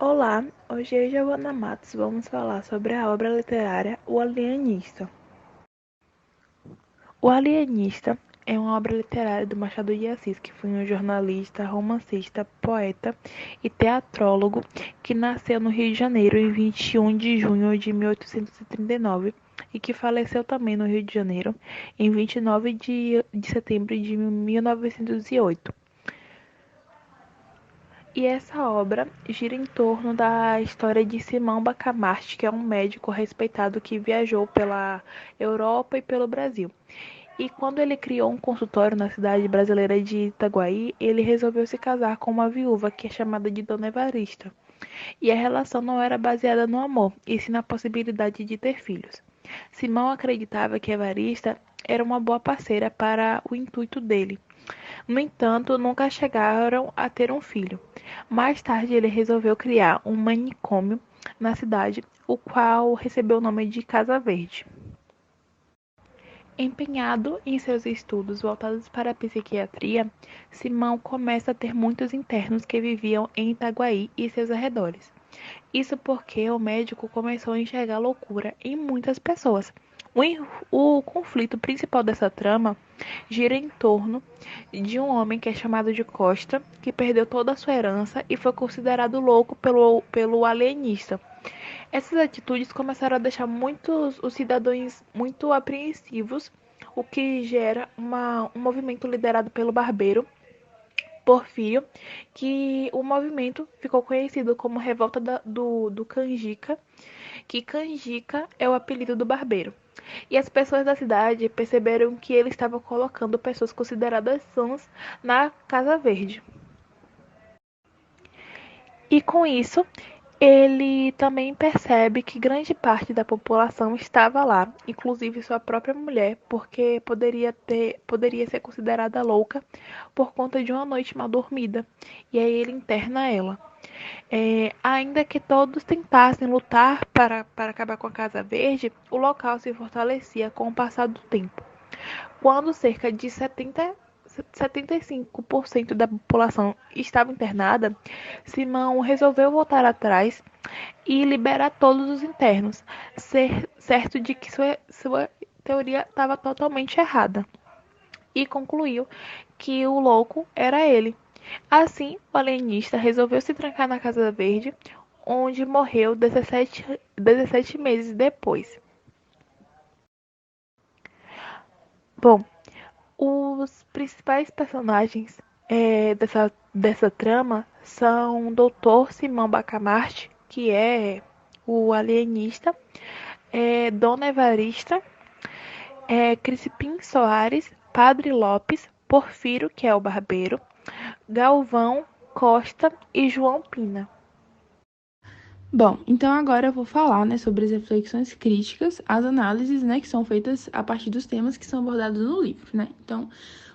Olá, hoje eu e Giovana Matos vamos falar sobre a obra literária O Alienista. O Alienista é uma obra literária do Machado de Assis, que foi um jornalista, romancista, poeta e teatrólogo que nasceu no Rio de Janeiro em 21 de junho de 1839 e que faleceu também no Rio de Janeiro em 29 de setembro de 1908. E essa obra gira em torno da história de Simão Bacamarte, que é um médico respeitado que viajou pela Europa e pelo Brasil. E quando ele criou um consultório na cidade brasileira de Itaguaí, ele resolveu se casar com uma viúva que é chamada de Dona Evarista. E a relação não era baseada no amor, e sim na possibilidade de ter filhos. Simão acreditava que Evarista era uma boa parceira para o intuito dele. No entanto, nunca chegaram a ter um filho. Mais tarde, ele resolveu criar um manicômio na cidade, o qual recebeu o nome de Casa Verde. Empenhado em seus estudos voltados para a psiquiatria, Simão começa a ter muitos internos que viviam em Itaguaí e seus arredores. Isso porque o médico começou a enxergar loucura em muitas pessoas. O conflito principal dessa trama gira em torno de um homem que é chamado de Costa, que perdeu toda a sua herança e foi considerado louco pelo alienista. Essas atitudes começaram a deixar muitos os cidadãos muito apreensivos, o que gera um movimento liderado pelo barbeiro Porfírio, que o movimento ficou conhecido como Revolta do Canjica, que Canjica é o apelido do barbeiro. E as pessoas da cidade perceberam que ele estava colocando pessoas consideradas sãs na Casa Verde. E com isso, ele também percebe que grande parte da população estava lá, inclusive sua própria mulher, porque poderia ser considerada louca por conta de uma noite mal dormida. E aí ele interna ela. Ainda que todos tentassem lutar para acabar com a Casa Verde, o local se fortalecia com o passar do tempo. Quando cerca de 75% da população estava internada, Simão resolveu voltar atrás e liberar todos os internos, certo de que sua teoria estava totalmente errada, e concluiu que o louco era ele. Assim, o alienista resolveu se trancar na Casa Verde, onde morreu 17 meses depois. Bom, os principais personagens dessa trama são o Dr. Simão Bacamarte, que é o alienista, Dona Evarista, Crispim Soares, Padre Lopes, Porfírio, que é o barbeiro, Galvão, Costa e João Pina. Bom, então agora eu vou falar, né, sobre as reflexões críticas, as análises, né, que são feitas a partir dos temas que são abordados no livro, né? Então,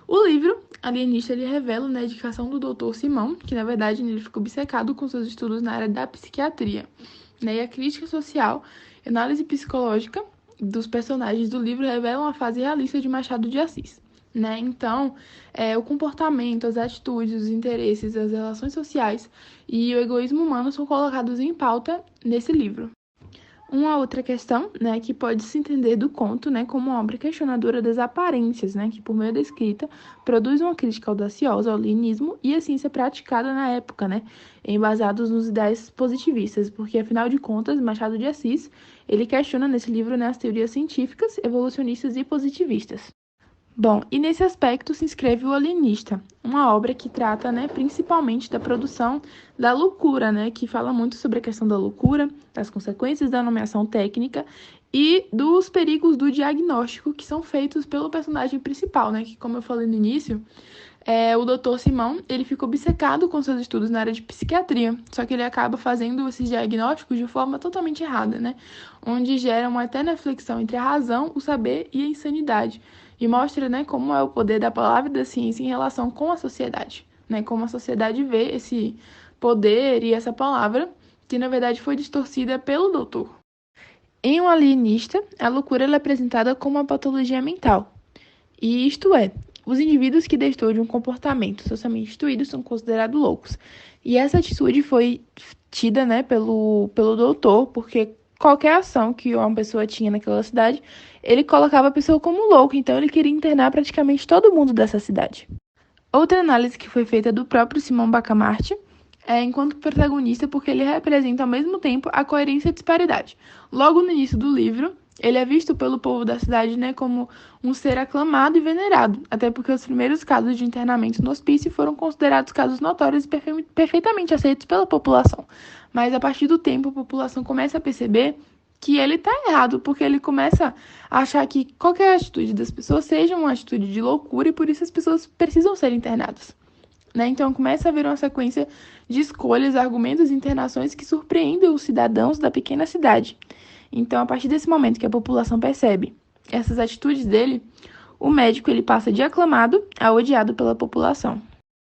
o livro Alienista, ele revela, né, a dedicação do Dr. Simão, que na verdade ele ficou obcecado com seus estudos na área da psiquiatria, né? E a crítica social, análise psicológica dos personagens do livro revelam a fase realista de Machado de Assis. Né? Então, o comportamento, as atitudes, os interesses, as relações sociais e o egoísmo humano são colocados em pauta nesse livro. Uma outra questão, né, que pode se entender do conto, né, como uma obra questionadora das aparências, né, que por meio da escrita produz uma crítica audaciosa ao alienismo e a ciência praticada na época, né, embasados nos ideais positivistas, porque afinal de contas, Machado de Assis, ele questiona nesse livro, né, as teorias científicas, evolucionistas e positivistas. Bom, e nesse aspecto se inscreve o Alienista, uma obra que trata, né, principalmente da produção da loucura, né, que fala muito sobre a questão da loucura, das consequências da nomeação técnica e dos perigos do diagnóstico que são feitos pelo personagem principal, né, que como eu falei no início, o Dr. Simão, ele fica obcecado com seus estudos na área de psiquiatria, só que ele acaba fazendo esses diagnósticos de forma totalmente errada, né? Onde gera uma eterna reflexão entre a razão, o saber e a insanidade. E mostra, né, como é o poder da palavra e da ciência em relação com a sociedade, né? Como a sociedade vê esse poder e essa palavra, que na verdade foi distorcida pelo doutor. Em um alienista, a loucura é apresentada como uma patologia mental. E isto é, Os indivíduos que destoam de um comportamento socialmente instituído são considerados loucos. E essa atitude foi tida, né, pelo doutor, porque qualquer ação que uma pessoa tinha naquela cidade, ele colocava a pessoa como louca, então ele queria internar praticamente todo mundo dessa cidade. Outra análise que foi feita do próprio Simão Bacamarte é enquanto protagonista, porque ele representa ao mesmo tempo a coerência e a disparidade. Logo no início do livro, ele é visto pelo povo da cidade, né, como um ser aclamado e venerado, até porque os primeiros casos de internamento no hospício foram considerados casos notórios e perfeitamente aceitos pela população. Mas a partir do tempo, a população começa a perceber que ele está errado, porque ele começa a achar que qualquer atitude das pessoas seja uma atitude de loucura e por isso as pessoas precisam ser internadas. Né? Então começa a haver uma sequência de escolhas, argumentos e internações que surpreendem os cidadãos da pequena cidade. Então, a partir desse momento que a população percebe essas atitudes dele, o médico ele passa de aclamado a odiado pela população.